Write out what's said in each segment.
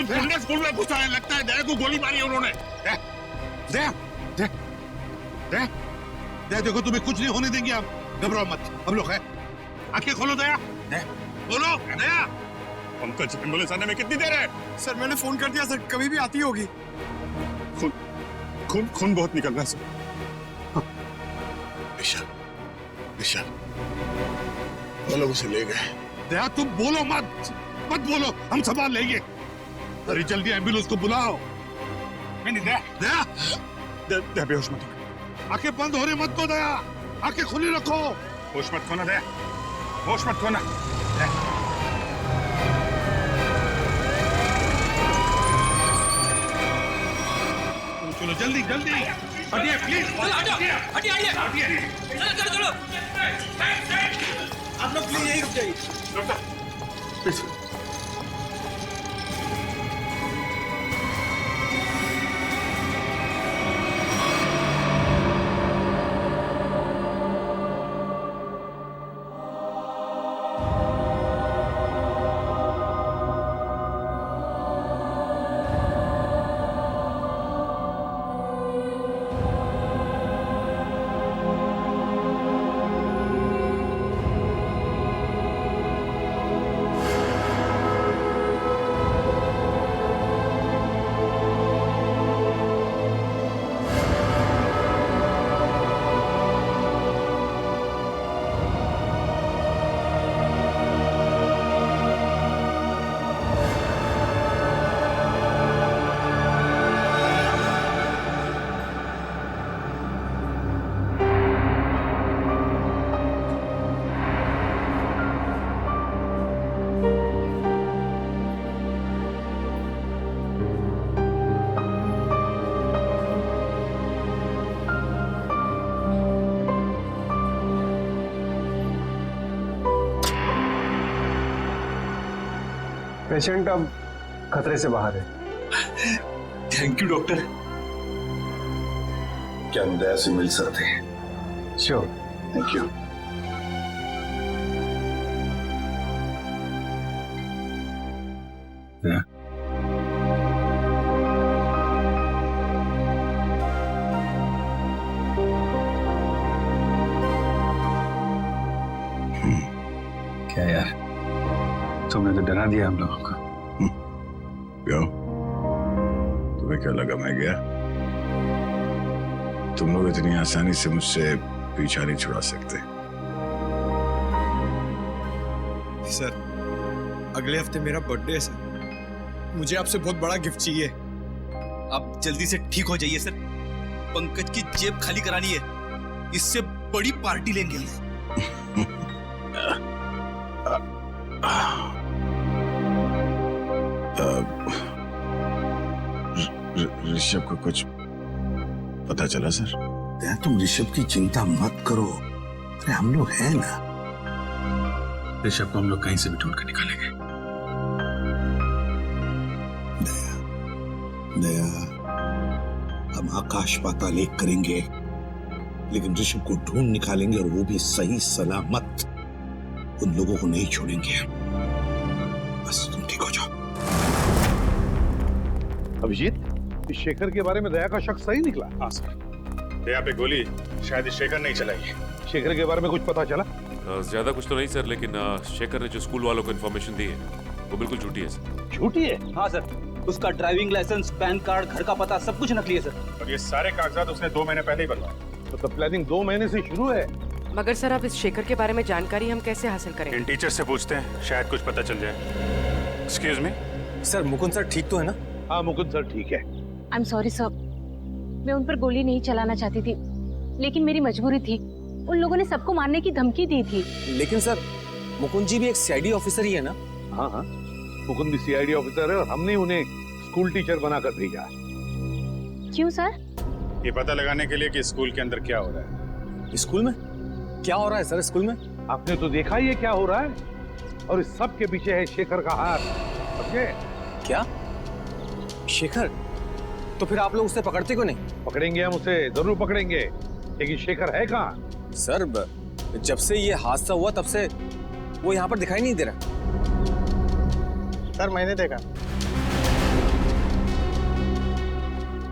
तुम पुण्य स्कूल में घुसा है, लगता है दया को गोली मारी है उन्होंने। दया दया दया दया देखो तुम्हें कुछ नहीं होने देंगे आप, घबराओ मत, हम लोग हैं। आंखें खोलो दया, बोलो दया। पंकज एम्बुलेंस आने में कितनी देर है? सर मैंने फोन कर दिया सर, कभी भी आती होगी। खून बहुत निकल रहा है सर। विशाल विशाल वो लोग उसे ले गए। दया तुम बोलो मत बोलो, हम संभाल लेंगे। अरे जल्दी एम्बुलेंस को बुलाओ। नहीं दया दया दया बेहोश मत हो, आंखें बंद होने मत दो दया, आंखें खुली रखो। होश मत खोना दया, होश मत खोना। चलो जल्दी जल्दी हटिए प्लीज, हटिए। चलो आप लोग प्लीज यही रुक जाइए। प्लीज पेशेंट अब खतरे से बाहर है। Thank you doctor. क्या हम दया से मिल सकते हैं? श्योर। Thank you. क्या यार, तुमने तो डरा दिया हम लोगों को। क्यों? तुम्हें क्या लगा मैं गया? तुम लोग इतनी आसानी से मुझसे पीछा नहीं छुड़ा सकते। सर अगले हफ्ते मेरा बर्थडे है सर, मुझे आपसे बहुत बड़ा गिफ्ट चाहिए। आप जल्दी से ठीक हो जाइए सर, पंकज की जेब खाली करानी है, इससे बड़ी पार्टी लेंगे हम। ऋषभ को कुछ पता चला सर? दया तुम ऋषभ की चिंता मत करो, अरे हम लोग हैं ना। ऋषभ को हम लोग कहीं से भी ढूंढ कर निकालेंगे। दया हम आकाश पाताल एक करेंगे, लेकिन ऋषभ को ढूंढ निकालेंगे और वो भी सही सलामत। उन लोगों को नहीं छोड़ेंगे। बस तुम ठीक हो जाओ। अभिजीत, इस शेखर के बारे में दया का शक सही निकला? हाँ सर, दया पे गोली शायद शेखर नहीं चलाई। शेखर के बारे में कुछ पता चला? ज्यादा कुछ तो नहीं सर, लेकिन शेखर ने जो स्कूल वालों को इन्फॉर्मेशन दी है वो बिल्कुल झूठी है सर। झूठी है? हाँ सर, उसका ड्राइविंग लाइसेंस, पैन कार्ड, घर का पता सब कुछ नकली है सर। और ये सारे कागजात उसने 2 महीने पहले ही बनवाए। मतलब प्लानिंग 2 महीने से शुरू है। मगर सर अब इस शेखर के बारे में जानकारी हम कैसे हासिल करेंगे? इन टीचर से पूछते हैं, शायद कुछ पता चल जाए। Excuse me sir, Mukund sir ठीक तो है ना? हाँ मुकुंद सर ठीक है। आई एम सॉरी सर, मैं उन पर गोली नहीं चलाना चाहती थी, लेकिन मेरी मजबूरी थी। उन लोगों ने सबको मारने की धमकी दी थी। लेकिन सर मुकुंद जी भी एक सीआईडी ऑफिसर ही है ना? हाँ हाँ, मुकुंद भी सीआईडी ऑफिसर है और हमने उन्हें स्कूल टीचर बनाकर भेजा। क्यों सर? ये पता लगाने के लिए कि स्कूल के अंदर क्या हो रहा है। स्कूल में क्या हो रहा है सर? स्कूल में आपने तो देखा ही है क्या हो रहा है, और इस सब के पीछे है शेखर का हाथ। समझे? क्या? शेखर? तो फिर आप लोग उसे पकड़ते क्यों नहीं? पकड़ेंगे हम उसे, जरूर पकड़ेंगे, लेकिन शेखर है कहाँ? सर जब से ये हादसा हुआ तब से वो यहाँ पर दिखाई नहीं दे रहा। सर मैंने देखा।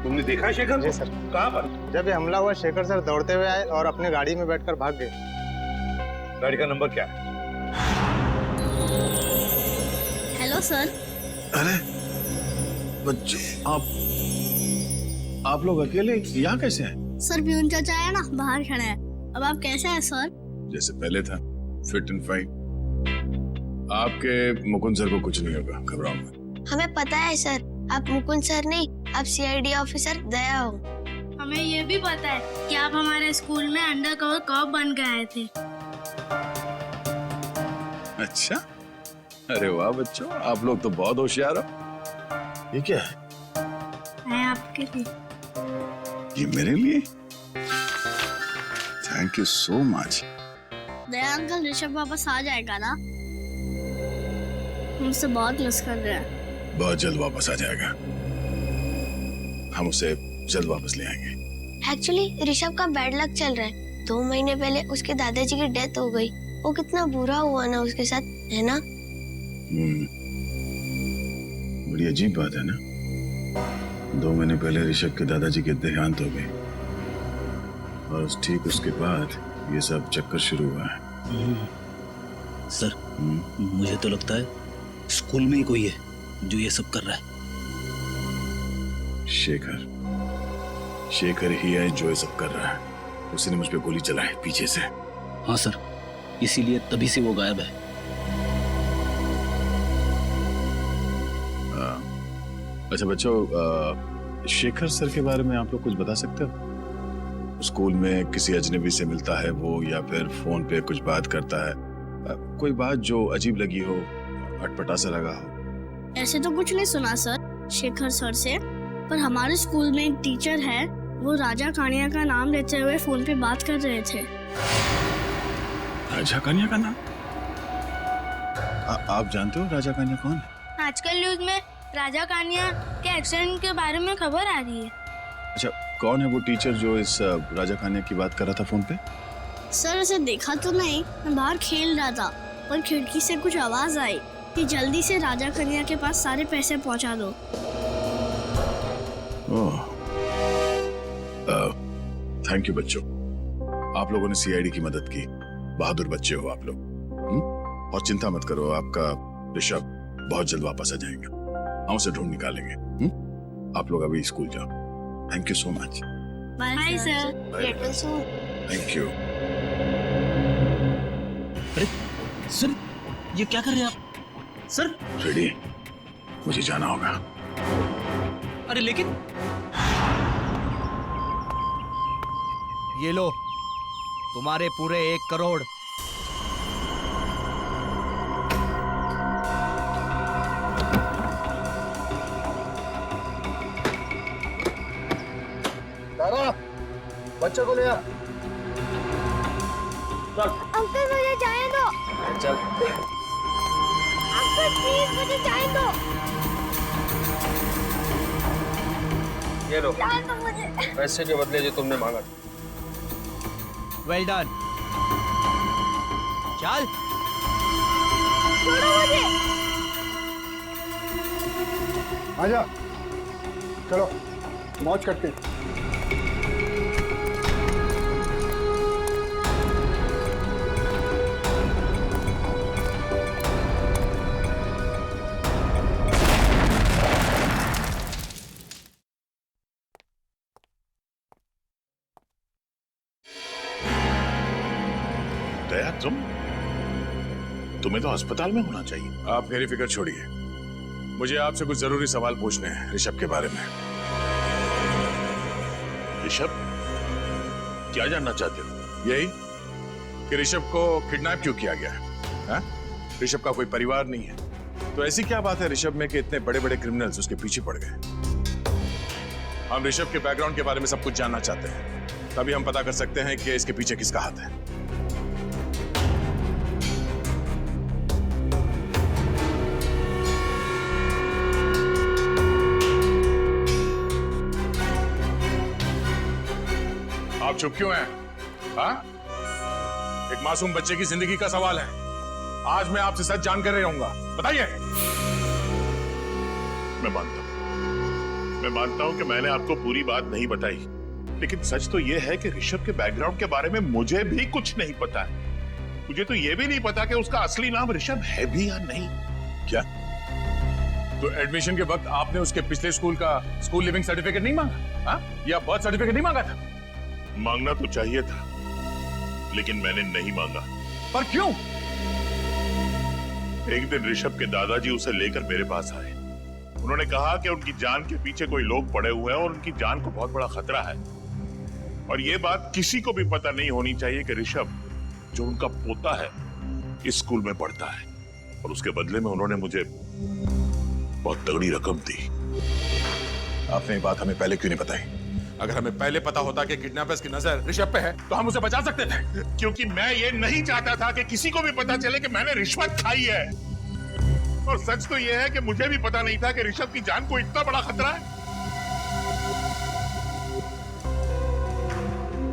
तुमने देखा है शेखर को? सर। कहाँ पर? जब ये हमला हुआ शेखर सर दौड़ते हुए आए और अपने गाड़ी में बैठकर भाग गए। गाड़ी का नंबर क्या है? Hello sir. अरे बच्चों, आप लोग अकेले यहाँ कैसे हैं? सर प्यून चाचा है ना, बाहर खड़ा है। अब आप कैसे हैं सर? जैसे पहले था, फिट एंड फाइन। आपके मुकुंद सर को कुछ नहीं होगा, घबराओ मत। हमें पता है सर, आप मुकुंद सर नहीं, आप सीआईडी ऑफिसर दया हो। हमें ये भी पता है कि आप हमारे स्कूल में अंडर कवर कॉप बन के आए थे। अच्छा, अरे वाह बच्चों, आप लोग तो बहुत होशियार हो। ये क्या है? मैं आपके लिए। ये मेरे लिए? Thank you so much. Daya uncle, Rishabh वापस आ जाएगा ना? हमसे बहुत मिस कर रहे हैं। बहुत जल्द वापस आ जाएगा, हम उसे जल्द वापस ले आएंगे। एक्चुअली ऋषभ का बैड लक चल रहा है। 2 महीने पहले उसके दादाजी की डेथ हो गई। वो कितना बुरा हुआ ना उसके साथ, है ना? बड़ी अजीब बात है ना। 2 महीने पहले ऋषभ के दादाजी के देहांत हो गए और ठीक उसके बाद ये सब चक्कर शुरू हुआ है। सर, मुझे तो लगता है स्कूल में ही कोई है जो ये सब कर रहा है। शेखर ही है जो ये सब कर रहा है। उसने मुझ पे गोली चलाई पीछे से। हाँ सर, इसीलिए तभी से वो गायब है। अच्छा बच्चों, शेखर सर के बारे में आप लोग कुछ बता सकते हो? स्कूल में किसी अजनबी से मिलता है वो, या फिर फोन पे कुछ बात करता है? कोई बात जो अजीब लगी हो, अटपटा सा लगा हो? ऐसे तो कुछ नहीं सुना सर शेखर सर से, पर हमारे स्कूल में एक टीचर है, वो राजा कानिया का नाम लेते हुए फोन पे बात कर रहे थे। राजा कानिया का नाम? आप जानते हो राजा कानिया कौन है? आजकल न्यूज में राजा कानिया के एक्सीडेंट के बारे में खबर आ रही है। अच्छा, कौन है वो टीचर जो इस राजा कानिया की बात कर रहा था फोन पे? सर उसे देखा तो नहीं, मैं बाहर खेल रहा था, पर खिड़की से कुछ आवाज आई कि जल्दी से राजा कन्या के पास सारे पैसे पहुंचा दो। थैंक यू बच्चों, आप लोगों ने सीआईडी की मदद की। बहादुर बच्चे हो आप लोग। और चिंता मत करो, आपका ऋषभ बहुत जल्द वापस आ जाएगा। हम उसे ढूंढ निकालेंगे। आप लोग अभी स्कूल जाओ। Thank you so much. Bye sir. Thank you. अरे सर, ये क्या कर रहे हैं आप? सर रेडी, मुझे जाना होगा। अरे लेकिन ये लो, तुम्हारे पूरे 1 करोड़। बच्चों को ले आ। अंकल मुझे जाने दो। चल। अंकल प्लीज मुझे जाने दो। ये लो जाने दो मुझे। पैसे के बदले जो तुमने मांगा। Well done. चल। छोड़ो मुझे। आजा, चलो मौज करते हैं। दया, तुम्हें तो अस्पताल में होना चाहिए। आप मेरी फिक्र छोड़िए, मुझे आपसे कुछ जरूरी सवाल पूछने हैं ऋषभ के बारे में। ऋषभ, क्या जानना चाहते हो? यही कि ऋषभ को किडनैप क्यों किया गया है? ऋषभ का कोई परिवार नहीं है, तो ऐसी क्या बात है ऋषभ में कि इतने बड़े बड़े क्रिमिनल्स उसके पीछे पड़ गए? हम ऋषभ के बैकग्राउंड के बारे में सब कुछ जानना चाहते हैं, तभी हम पता कर सकते हैं कि इसके पीछे किसका हाथ है। आप चुप क्यों हैं? हाँ? एक मासूम बच्चे की जिंदगी का सवाल है। आज मैं आपसे सच जानकर रहूंगा। बताइए। मैं मानता हूं मैं मानता हूं कि मैंने आपको पूरी बात नहीं बताई, लेकिन सच तो यह है कि ऋषभ के बैकग्राउंड के बारे में मुझे भी कुछ नहीं पता है। मुझे तो यह भी नहीं पता कि उसका असली नाम ऋषभ है भी या नहीं। क्या? तो एडमिशन के वक्त आपने उसके पिछले स्कूल का स्कूल लिविंग सर्टिफिकेट नहीं मांगा? हाँ? या बर्थ सर्टिफिकेट नहीं मांगा था? मांगना तो चाहिए था, लेकिन मैंने नहीं मांगा। पर क्यों? एक दिन ऋषभ के दादाजी उसे लेकर मेरे पास आए। उन्होंने कहा कि उनकी जान के पीछे कोई लोग पड़े हुए हैं और उनकी जान को बहुत बड़ा खतरा है, और यह बात किसी को भी पता नहीं होनी चाहिए कि ऋषभ, जो उनका पोता है, इस स्कूल में पढ़ता है। और उसके बदले में उन्होंने मुझे बहुत तगड़ी रकम दी। आपने ये बात हमें पहले क्यों नहीं बताई? अगर हमें पहले पता होता कि किडनैपर्स की नजर ऋषभ पे है, तो हम उसे बचा सकते थे। क्योंकि मैं ये नहीं चाहता था कि किसी को भी पता चले कि मैंने रिश्वत खाई है। और सच तो ये है कि मुझे भी पता नहीं था कि ऋषभ की जान को इतना बड़ा खतरा है।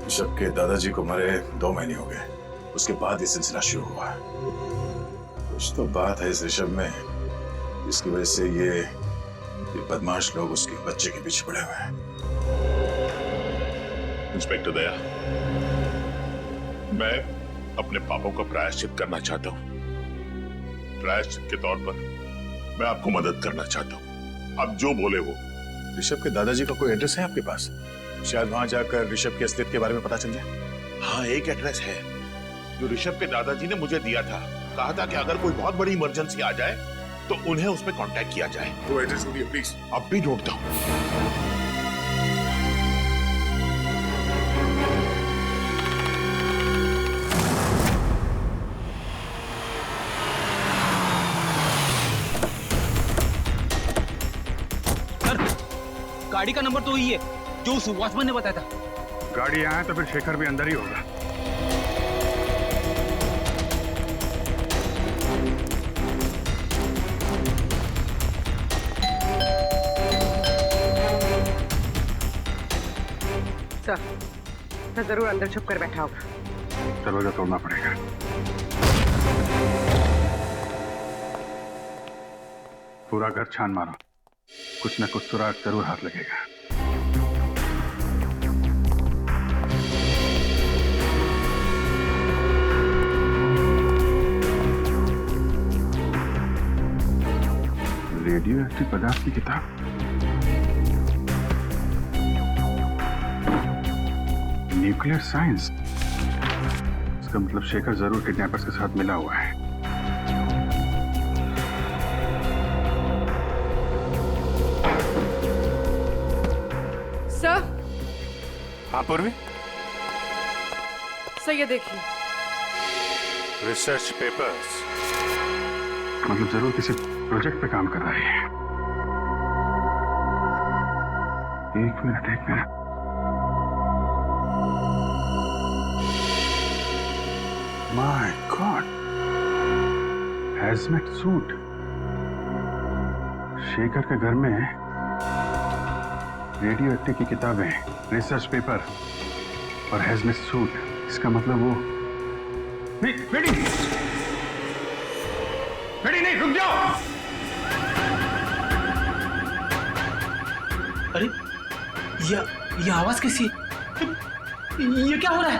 ऋषभ के दादाजी को मरे 2 महीने हो गए, उसके बाद ये सिलसिला शुरू हुआ। कुछ तो बात है इस ऋषभ में, जिसकी वजह से ये बदमाश लोग उसके बच्चे के पीछे पड़े हुए हैं। इंस्पेक्टर दया, मैं अपने पापों का प्रायश्चित करना चाहता हूं। प्रायश्चित के तौर पर मैं आपको मदद करना चाहता हूं। आप जो बोले वो। ऋषभ के दादाजी का कोई एड्रेस है आपके पास? शायद वहां जाकर ऋषभ की असलियत के बारे में पता चल जाए। हाँ, एक एड्रेस है जो ऋषभ के दादाजी ने मुझे दिया था। कहा था कि अगर कोई बहुत बड़ी इमरजेंसी आ जाए तो उन्हें उस पर कांटेक्ट किया जाए। वो एड्रेस ढूंढिए प्लीज। अब भी ढूंढता हूं। गाड़ी का नंबर तो ही है जो उस वॉचमैन ने बताया था। गाड़ी आए तो फिर शेखर भी अंदर ही होगा। सर जरूर अंदर छुप कर बैठा होगा। दरवाजा तोड़ना पड़ेगा। पूरा घर छान मारो, कुछ न कुछ सुराग जरूर हाथ लगेगा। रेडियो एक्टिव पदार्थ की किताब, न्यूक्लियर साइंस। इसका मतलब शेखर जरूर किडनैपर्स के साथ मिला हुआ है। सर। हाँ पूर्वी। सर ये देखिए। रिसर्च पेपर्स, मतलब जरूर किसी प्रोजेक्ट पे काम कर रही है। एक मिनट। My god, hazmat suit. Shekhar के घर में रेडियो एक्टिव की किताबें, रिसर्च पेपर और हैजमेट सूट। इसका मतलब वो नहीं। बेटी नहीं, रुक जाओ। अरे ये आवाज कैसी है? ये क्या हो रहा है?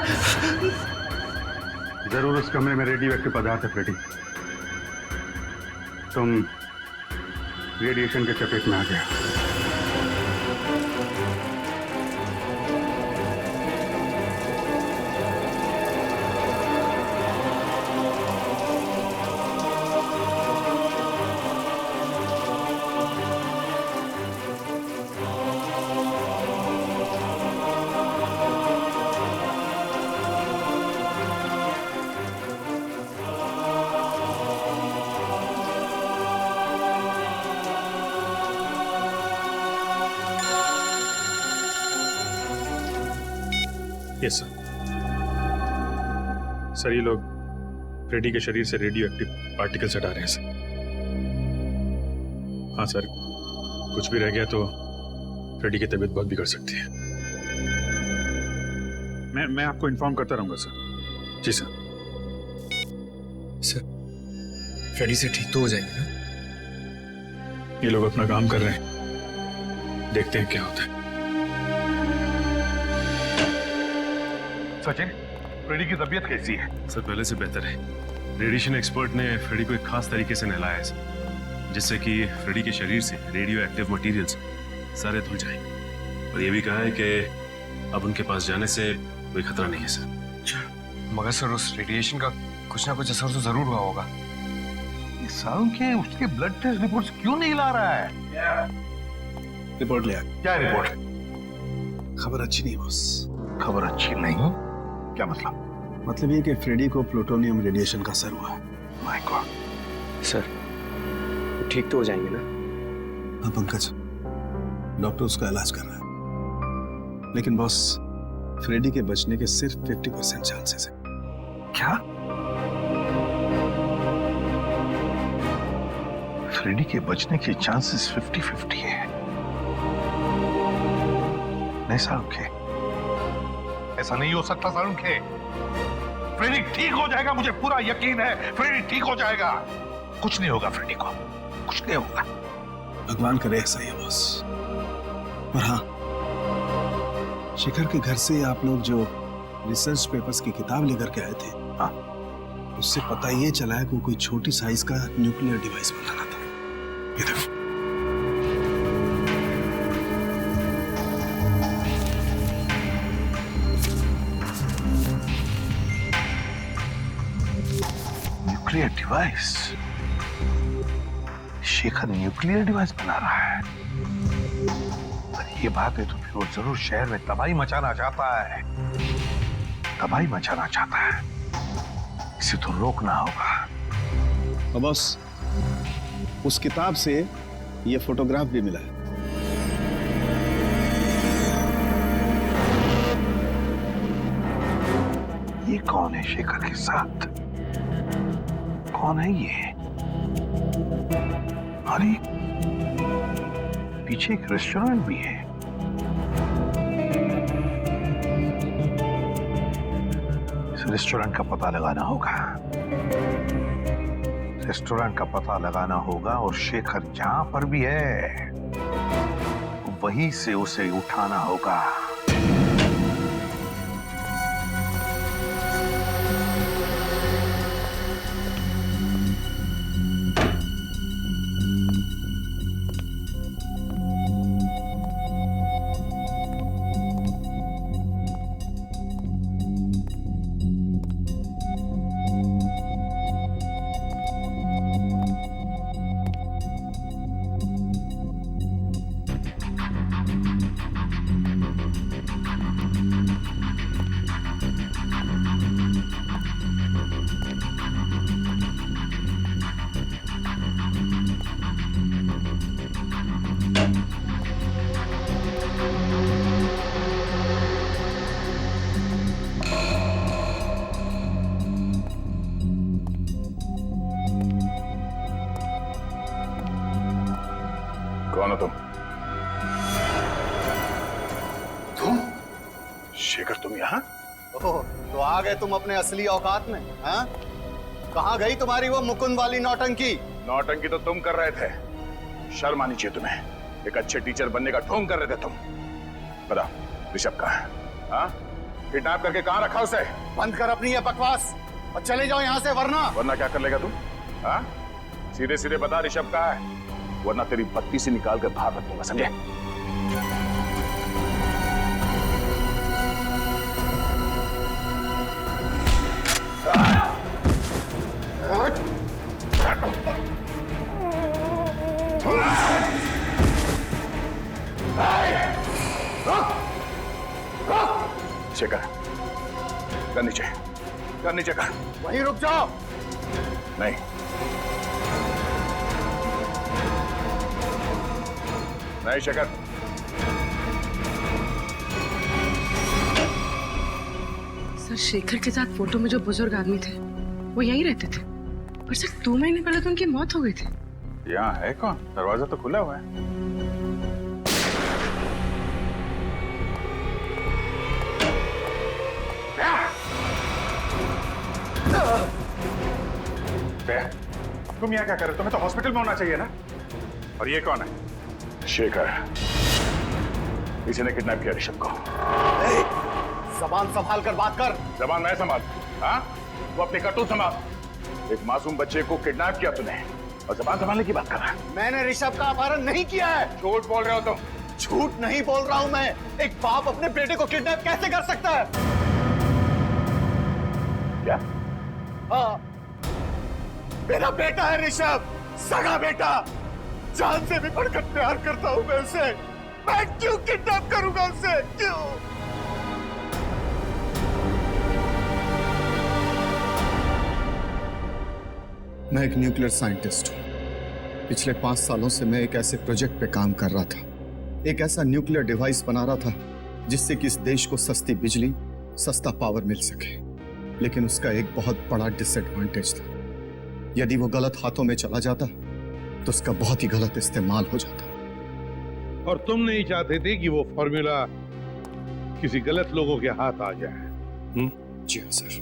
जरूर उस कमरे में रेडियो एक्टिव पदार्थ है बेटी। तुम रेडिएशन के चपेट में आ गया। यस सर, ये लोग फ्रेडी के शरीर से रेडियो एक्टिव पार्टिकल्स हटा रहे हैं सर। हाँ सर, कुछ भी रह गया तो फ्रेडी की तबीयत बहुत बिगड़ सकती है। मैं आपको इन्फॉर्म करता रहूंगा सर। जी सर। सर फ्रेडी से ठीक तो हो जाएंगे ना? ये लोग अपना काम कर रहे हैं, देखते हैं क्या होता है। सचिन, फ्रेडी की तबीयत कैसी है? सर पहले से बेहतर है। रेडिएशन एक्सपर्ट ने फ्रेडी को एक खास तरीके से नहलाया है सर, जिससे कि फ्रेडी के शरीर से रेडियो एक्टिव मटीरियल्स सारे धुल जाएं। और ये भी कहा है कि अब उनके पास जाने से कोई खतरा नहीं है सर। मगर सर उस रेडिएशन का कुछ ना कुछ असर तो जरूर हुआ होगा। ये सालों के उसके ब्लड टेस्ट रिपोर्ट्स क्यों नहीं ला रहा है? रिपोर्ट ले आ। क्या रिपोर्ट? खबर अच्छी नहीं बॉस। खबर अच्छी नहीं? क्या मतलब? मतलब ये कि फ्रेडी को प्लूटोनियम रेडिएशन का असर हुआ है। My God. सर ठीक तो हो जाएंगे ना? हाँ पंकज, डॉक्टर उसका इलाज कर रहा है, लेकिन बॉस फ्रेडी के बचने के सिर्फ 50% चांसेस है। क्या? फ्रेडी के बचने के चांसेस 50-50 है? नहीं सारुखे, ऐसा नहीं हो सकता सारुखे। फ्रेडी ठीक हो जाएगा, मुझे पूरा यकीन है फ्रेडी ठीक हो जाएगा। कुछ नहीं होगा फ्रेडी को, कुछ नहीं होगा। भगवान करे ऐसा ही बॉस। और हाँ, शेखर के घर से आप लोग जो रिसर्च पेपर्स की किताब लेकर के आए थे, हाँ, उससे पता ये चला है कि वो कोई छोटी साइज का न्यूक्लियर डिवाइस बनाना था। ये देखो। Nuclear device? Shekhar nuclear device बना रहा है? ये बात है तो फिर वो जरूर शहर में तबाही मचाना चाहता है। तबाही मचाना चाहता है, इसे तो रोकना होगा। और बस उस किताब से ये फोटोग्राफ भी मिला है। ये कौन है शेखर के साथ? कौन है ये? अरे पीछे एक रेस्टोरेंट भी है। इस रेस्टोरेंट का पता लगाना होगा। रेस्टोरेंट का पता लगाना होगा और शेखर जहां पर भी है वहीं से उसे उठाना होगा। कौन हो तुम? तुम? शेखर तुम यहाँ? ओह, तो आ गए तुम अपने असली औकात में, हाँ? कहाँ गई तुम्हारी वो मुकुंद वाली नौटंकी? नौटंकी तो तुम कर रहे थे। शर्म आनी चाहिए तुम्हें। एक अच्छे टीचर बनने का ढोंग कर रहे थे तुम। बताओ ऋषभ कहाँ है? हाँ? किडनैप करके कहाँ रखा उसे? बंद कर अपनी ये बकवास और चले जाओ यहाँ से, वरना क्या कर लेगा तुम? हाँ? सीधे सीधे बता ऋषभ कहाँ है, वरना तेरी बत्ती से निकाल कर बाहर रख दूंगा, समझे? शेखर, कर नीचे कर। वहीं रुक जाओ। नहीं, नहीं शेखर। सर, शेखर के साथ फोटो में जो बुजुर्ग आदमी थे वो यहीं रहते थे, पर सर 2 महीने पहले तो उनकी मौत हो गई थी। यहाँ है कौन? दरवाजा तो खुला हुआ है। तुम यहाँ क्या कर रहे हो? तुम्हें तो हॉस्पिटल में होना चाहिए ना। और ये कौन है? शेखर। किसी ने किडनैप किया ऋषभ को। जबान संभाल कर बात कर। जबान मैं संभाल? हाँ, वो अपनी करतूत संभाल। एक मासूम बच्चे को किडनैप किया तूने और जबान संभालने की बात कर रहा है। मैंने ऋषभ का अपहरण नहीं किया है। झूठ बोल रहे हो तुम। झूठ नहीं बोल रहा हूं मैं। एक बाप अपने बेटे को किडनैप कैसे कर सकता है? क्या? हाँ, मेरा बेटा है ऋषभ, सगा बेटा। जान से भी बढ़कर प्यार करता हूं मैं उसे। मैं क्यों किडनैप करूंगा उसे? क्यों? मैं एक न्यूक्लियर साइंटिस्ट हूं। पिछले 5 सालों से मैं एक ऐसे प्रोजेक्ट पे काम कर रहा था, एक ऐसा न्यूक्लियर डिवाइस बना रहा था जिससे कि इस देश को सस्ती बिजली, सस्ता पावर मिल सके। लेकिन उसका एक बहुत बड़ा डिसएडवांटेज था। यदि वो गलत हाथों में चला जाता तो उसका बहुत ही गलत इस्तेमाल हो जाता। और तुम नहीं चाहते थे कि वो फॉर्मूला किसी गलत लोगों के हाथ आ जाए? जी हाँ सर।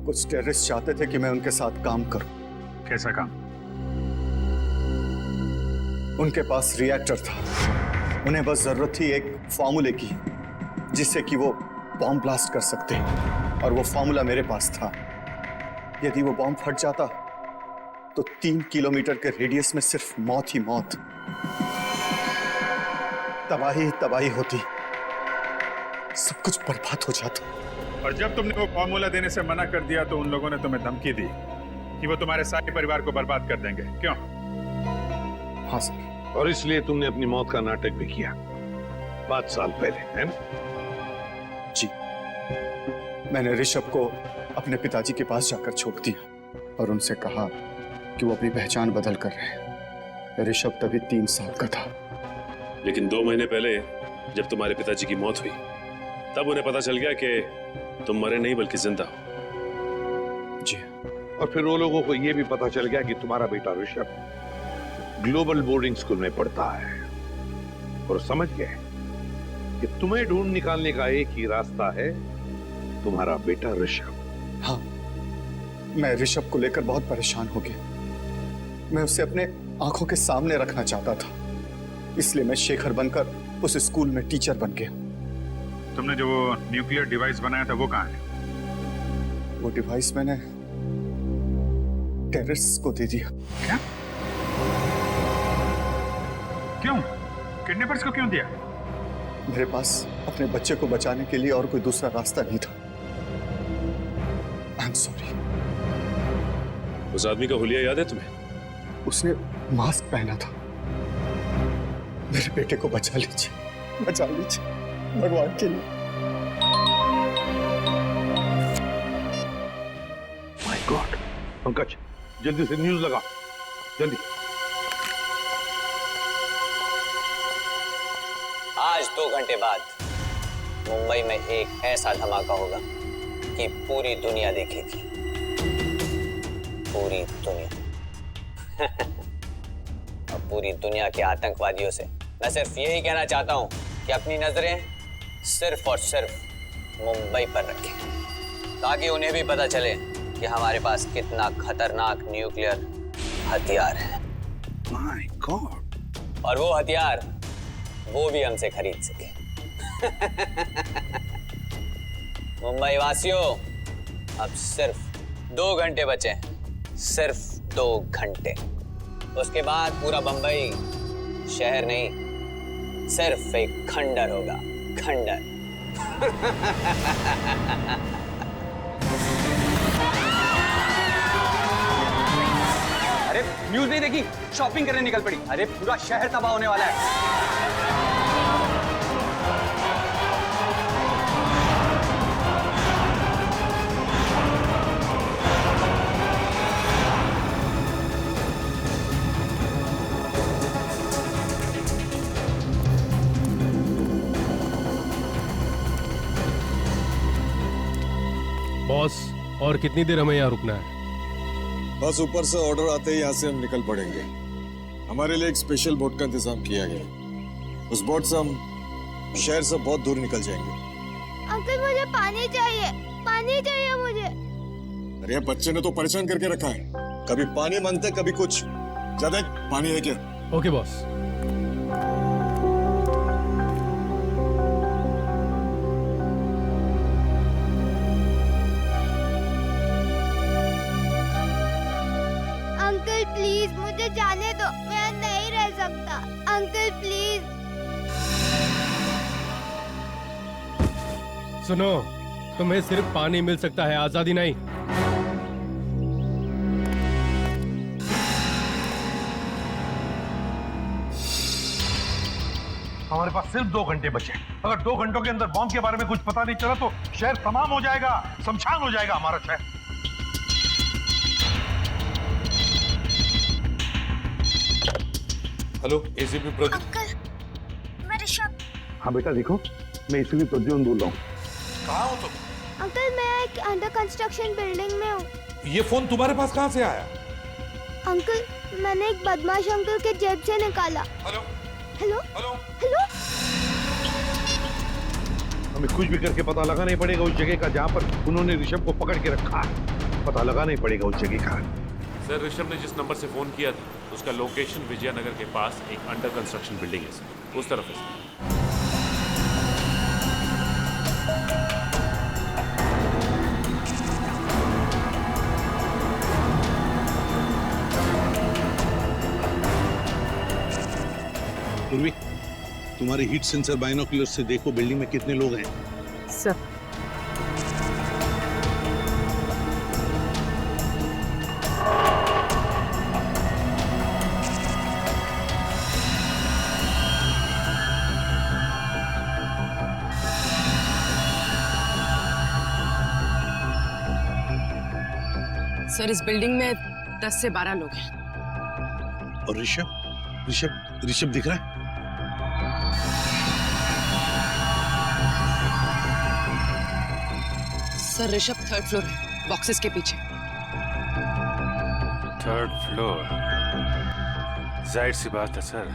कुछ टेररिस्ट चाहते थे कि मैं उनके साथ काम करूं। कैसा काम? उनके पास रिएक्टर था। उन्हें बस जरूरत थी एक फॉर्मूले की जिससे कि वो बॉम्ब ब्लास्ट कर सकते, और वो फॉर्मूला मेरे पास था। यदि वो बॉम्ब फट जाता तो 3 किलोमीटर के रेडियस में सिर्फ मौत ही मौत, तबाही तबाही होती, सब कुछ बर्बाद हो जाता। और जब तुमने वो फॉर्मूला देने से मना कर दिया तो उन लोगों ने तुम्हें धमकी दी कि वो तुम्हारे सारे परिवार को बर्बाद कर देंगे, क्यों? हाँ सर। और इसलिए तुमने अपनी मौत का नाटक भी किया 5 साल पहले, है ना? जी। मैंने ऋषभ को अपने पिताजी के पास जाकर छोड़ दिया और उनसे कहा कि वो अपनी पहचान बदल कर रहे। ऋषभ तभी 3 साल का था। लेकिन 2 महीने पहले जब तुम्हारे पिताजी की मौत हुई तब उन्हें पता चल गया कि तुम मरे नहीं बल्कि जिंदा हो। जी। और फिर वो लोगों को यह भी पता चल गया कि तुम्हारा बेटा ऋषभ ग्लोबल बोर्डिंग स्कूल में पढ़ता है, और समझ गए कि तुम्हें ढूंढ निकालने का एक ही रास्ता है, तुम्हारा बेटा ऋषभ। हाँ, मैं ऋषभ को लेकर बहुत परेशान हो गया। मैं उसे अपने आंखों के सामने रखना चाहता था, इसलिए मैं शेखर बनकर उस स्कूल में टीचर बन गया। तुमने जो वो न्यूक्लियर डिवाइस बनाया था वो कहाँ है? वो डिवाइस मैंने टेररिस्ट को दे दिया। क्या? क्यों? किडनैपर्स को क्यों दिया? मेरे पास अपने बच्चे को बचाने के लिए और कोई दूसरा रास्ता नहीं था। I am sorry. उस आदमी का हुलिया याद है तुम्हें? उसने मास्क पहना था। मेरे बेटे को बचा लीजिए, बचा लीजिए, भगवान के लिए। My God. पंकज, जल्दी से न्यूज लगा, जल्दी। आज 2 घंटे बाद मुंबई में एक ऐसा धमाका होगा कि पूरी दुनिया देखेगी। पूरी दुनिया। और पूरी दुनिया के आतंकवादियों से मैं सिर्फ यही कहना चाहता हूं कि अपनी नजरें सिर्फ और सिर्फ मुंबई पर रखें, ताकि उन्हें भी पता चले कि हमारे पास कितना खतरनाक न्यूक्लियर हथियार है। My God. और वो हथियार वो भी हमसे खरीद सके। मुंबई वासियों, अब सिर्फ 2 घंटे बचे हैं, सिर्फ 2 घंटे। उसके बाद पूरा बंबई शहर नहीं, सिर्फ एक खंडर होगा, खंडर। अरे न्यूज नहीं देखी? शॉपिंग करने निकल पड़ी। अरे पूरा शहर तबाह होने वाला है। बॉस, और कितनी देर हमें यहाँ रुकना है? बस ऊपर से ऑर्डर आते ही यहाँ से हम निकल पड़ेंगे। हमारे लिए एक स्पेशल बोट का इंतजाम किया गया। उस बोट से हम शहर से बहुत दूर निकल जाएंगे। अंकल, मुझे पानी चाहिए, पानी चाहिए मुझे। अरे बच्चे ने तो परेशान करके रखा है, कभी पानी मांगते कभी कुछ। ज्यादा पानी है क्या? Okay boss. अंकल प्लीज मुझे जाने दो, मैं नहीं रह सकता। Uncle please. सुनो, तुम्हें सिर्फ पानी मिल सकता है, आजादी नहीं। हमारे पास सिर्फ 2 घंटे बचे। अगर 2 घंटों के अंदर बॉम्ब के बारे में कुछ पता नहीं चला तो शहर तमाम हो जाएगा, शमशान हो जाएगा हमारा शहर। Hello, ACP Pradyumna. अंकल मैं ऋषभ। हाँ बेटा देखो, मैं एसीपी प्रद्युम्न बोल रहा हूँ। कहाँ हो तुम? अंकल मैं एक अंडर कंस्ट्रक्शन बिल्डिंग में हूँ। ये फोन तुम्हारे पास कहाँ से आया? अंकल मैंने एक बदमाश अंकल के जेब से निकाला। Hello hello hello hello. हमें कुछ भी करके पता लगाना ही पड़ेगा उस जगह का जहाँ पर उन्होंने ऋषभ को पकड़ के रखा है। पता लगाना ही पड़ेगा उस जगह का। सर, ऋषभ ने जिस नंबर से फोन किया था उसका लोकेशन विजयनगर के पास एक अंडर कंस्ट्रक्शन बिल्डिंग है सर, उस तरफ है सर। पूर्वी, तुम्हारे हीट सेंसर बाइनोकुलर से देखो बिल्डिंग में कितने लोग हैं। सर सर, इस बिल्डिंग में 10 से 12 लोग हैं। और ऋषभ ऋषभ ऋषभ दिख रहा है? सर ऋषभ 3rd फ्लोर है, बॉक्सेस के पीछे। 3rd floor? जाहिर सी बात है सर,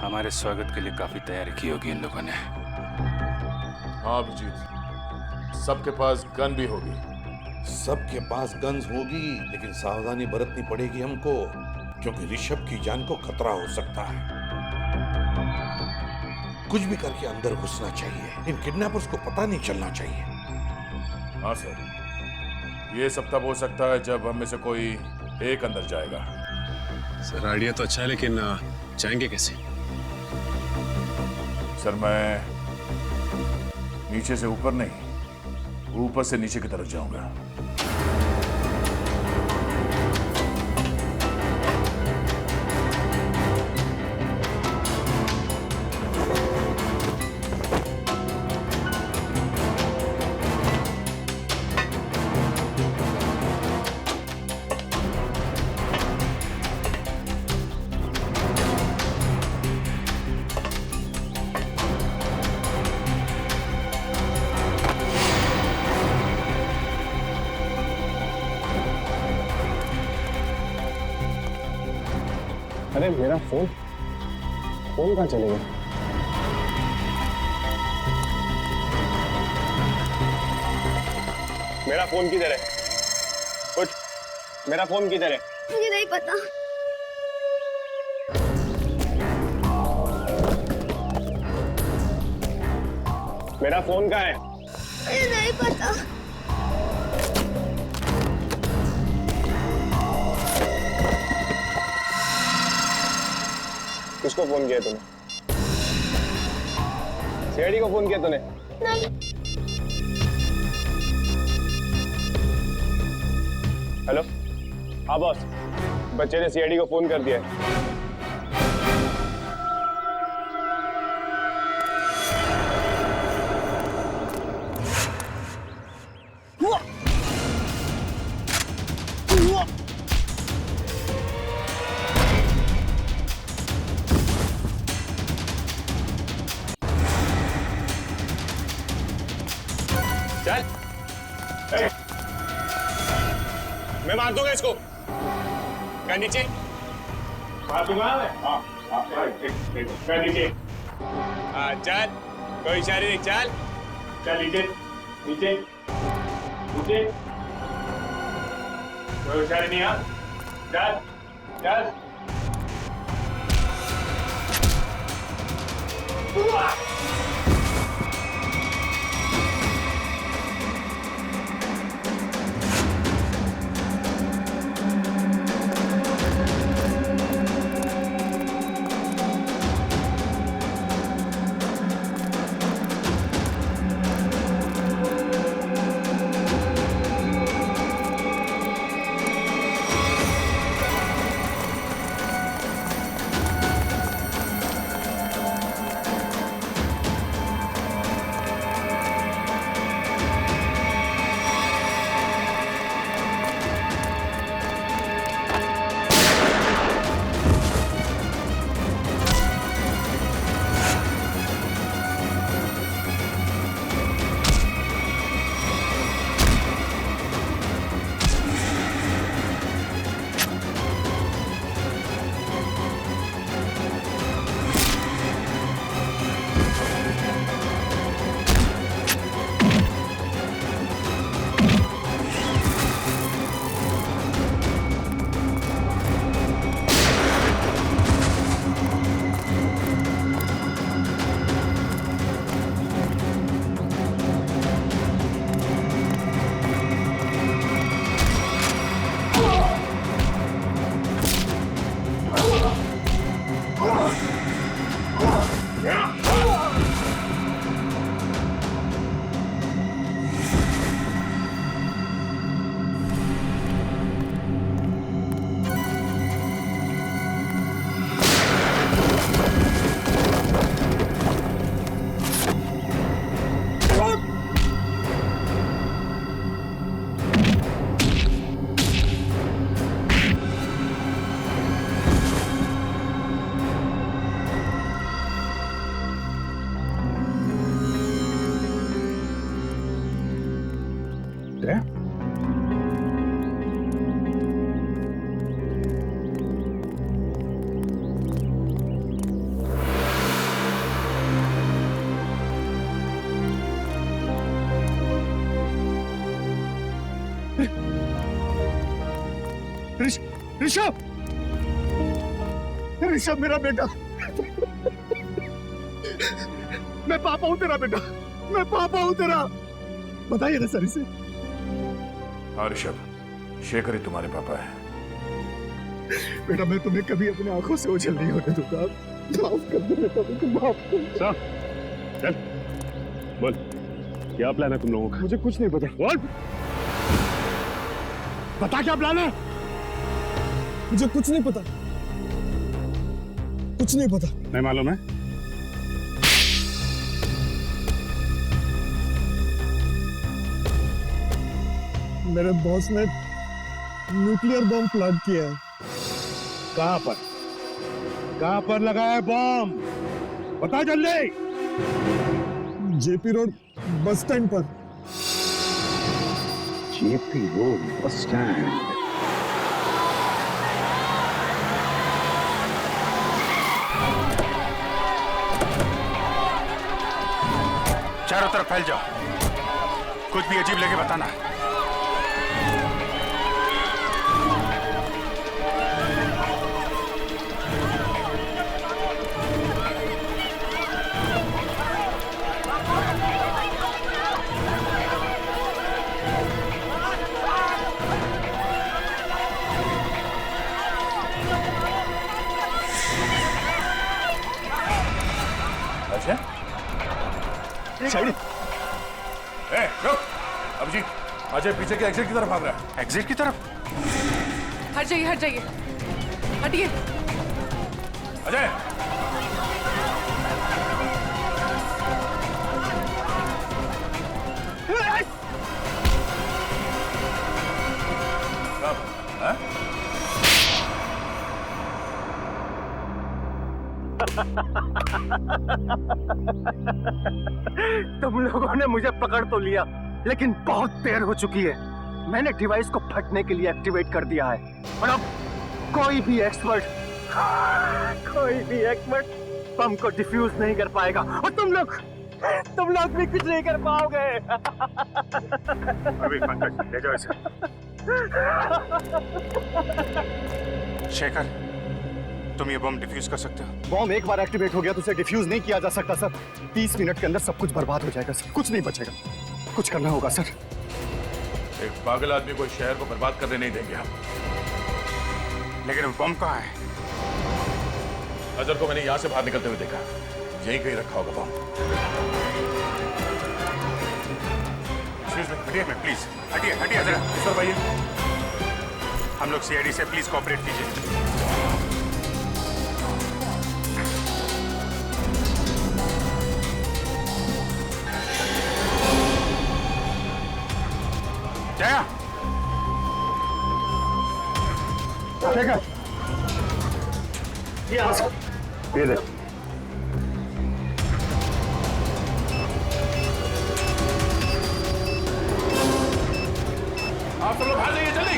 हमारे स्वागत के लिए काफी तैयारी की होगी इन लोगों ने। हाँ अभिजीत, सबके पास गन भी होगी। सबके पास गन्स होगी, लेकिन सावधानी बरतनी पड़ेगी हमको, क्योंकि ऋषभ की जान को खतरा हो सकता है। कुछ भी करके अंदर घुसना चाहिए। इन किडनैपर्स को पता नहीं चलना चाहिए। हाँ सर, ये सब तब हो सकता है जब हम में से कोई एक अंदर जाएगा। सर आइडिया तो अच्छा है, लेकिन जाएंगे कैसे? सर मैं नीचे से ऊपर नहीं, ऊपर से नीचे की तरफ जाऊंगा। अरे मेरा फोन कहाँ चले गया? मेरा फोन किधर है? कुछ, मेरा फोन किधर है? मुझे नहीं पता। मेरा फोन कहाँ है? मुझे नहीं पता। किसको फोन किया तूने? सीआईडी को फोन किया तूने? नहीं। हेलो, हाँ बॉस, बच्चे ने सीआईडी को फोन कर दिया है। चल, मैं मार दूंगा इसको। क्या नीचे? मार दूंगा मैं। क्या नीचे? हाँ चल, कोई इशारे नहीं, चल चल नीचे नीचे नीचे, कोई इशारे नहीं। हाँ चल चल। ऋषभ, ऋषभ मेरा बेटा, मैं पापा हूं तेरा बेटा, मैं पापा हूं तेरा। बताइए ना सर इसे। हाँ ऋषभ, शेखर ही तुम्हारे पापा है। बेटा मैं तुम्हें कभी अपनी आंखों से ओझल नहीं होने दूंगा। माफ कर दो बेटा, मुझे माफ कर। चल बोल, क्या प्लान है तुम लोगों का? मुझे कुछ नहीं पता। बोल, बता क्या प्लान है? मुझे कुछ नहीं पता, कुछ नहीं पता। नहीं मालूम है? मेरे बॉस ने न्यूक्लियर बम प्लांट किया है। कहां पर? कहां पर लगाया है बम? बता जल्दी। जेपी रोड बस स्टैंड पर। JP road bus stand. चारों तरफ फैल जाओ, कुछ भी अजीब लगे बताना। साइड। ए, रुक। अभिजीत, अजय पीछे के एग्जिट की तरफ भाग रहा है। एग्जिट की तरफ? हट जाइए, हट जाइए, हटिए। अजय, तुम लोगों ने मुझे पकड़ तो लिया, लेकिन बहुत देर हो चुकी है। मैंने डिवाइस को फटने के लिए एक्टिवेट कर दिया है और अब कोई भी एक्सपर्ट बम को डिफ्यूज नहीं कर पाएगा और तुम लोग भी कुछ नहीं कर पाओगे। अभी पंकज, ले जाओ इसे। शेखर, तुम ये बम डिफ्यूज कर सकते हो? बॉम्ब एक बार एक्टिवेट हो गया तो उसे डिफ्यूज नहीं किया जा सकता सर। 30 मिनट के अंदर सब कुछ बर्बाद हो जाएगा सर, कुछ नहीं बचेगा। कुछ करना होगा सर। एक पागल आदमी को शहर को बर्बाद करने नहीं देंगे हम। लेकिन वो बम कहाँ है? अजर को मैंने यहां से बाहर निकलते हुए देखा, यहीं कहीं रखा होगा बम। हटिए प्लीज, हटिए जरा। सर भाई, हम लोग सीआईडी से, प्लीज कोऑपरेट कीजिए। जया, शेखर, ये देख। आप सब लोग भाग जाइए जल्दी।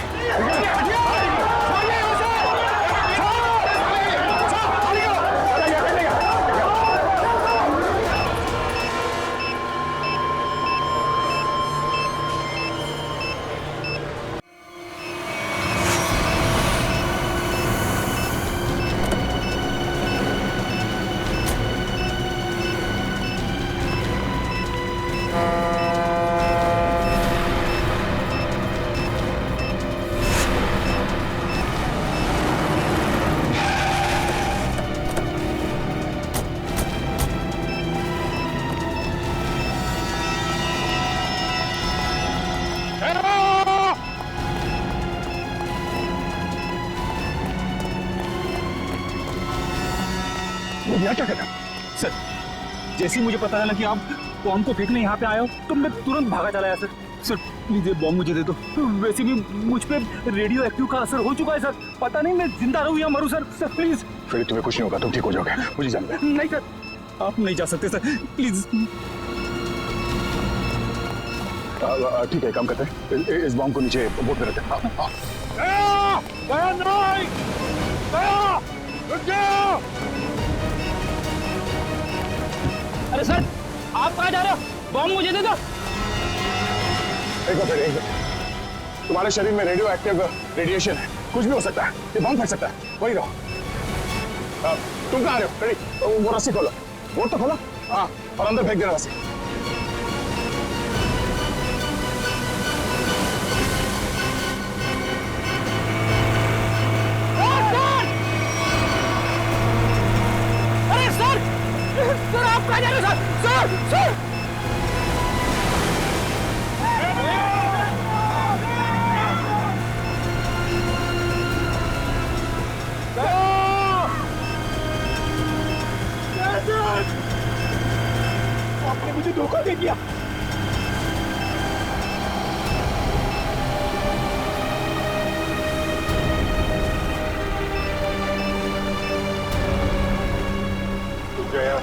यहाँ क्या कर रहा? सर, जैसे ही मुझे पता चला कि आप बॉम्ब को फेंकने यहाँ पे आए हो तो मैं तुरंत भागा चला आया सर। सर प्लीज ये बॉम्ब मुझे दे दो। वैसे भी मुझ पे रेडियो एक्टिव का असर हो चुका है सर। पता नहीं मैं जिंदा रहूं या मरूं सर। Sir please. फिर तुम्हें कुछ नहीं होगा, तुम ठीक हो जाओगे, मुझे जानना है। नहीं सर, आप नहीं जा सकते सर, प्लीज। ठीक है, काम करते हैं, इस बॉम्ब को नीचे बोट में रखते हैं। अरे सर, आप कहाँ जा रहे हो? बॉम्ब मुझे दे दो। एक बार, तुम्हारे शरीर में रेडियो एक्टिव रेडिएशन है, कुछ भी हो सकता है, ये बम फट सकता है, वही रहो। तुम कहाँ आ रहे हो? रेडी, वो रस्सी खोलो, बोर्ड तो खोलो। हाँ, और अंदर फेंक देना रस्सी। अरे सर, सर आप कहाँ जा रहे हो सर? Sir, sir. आपने मुझे धोखा दे दिया। गया।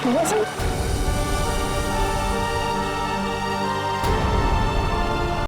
Listen.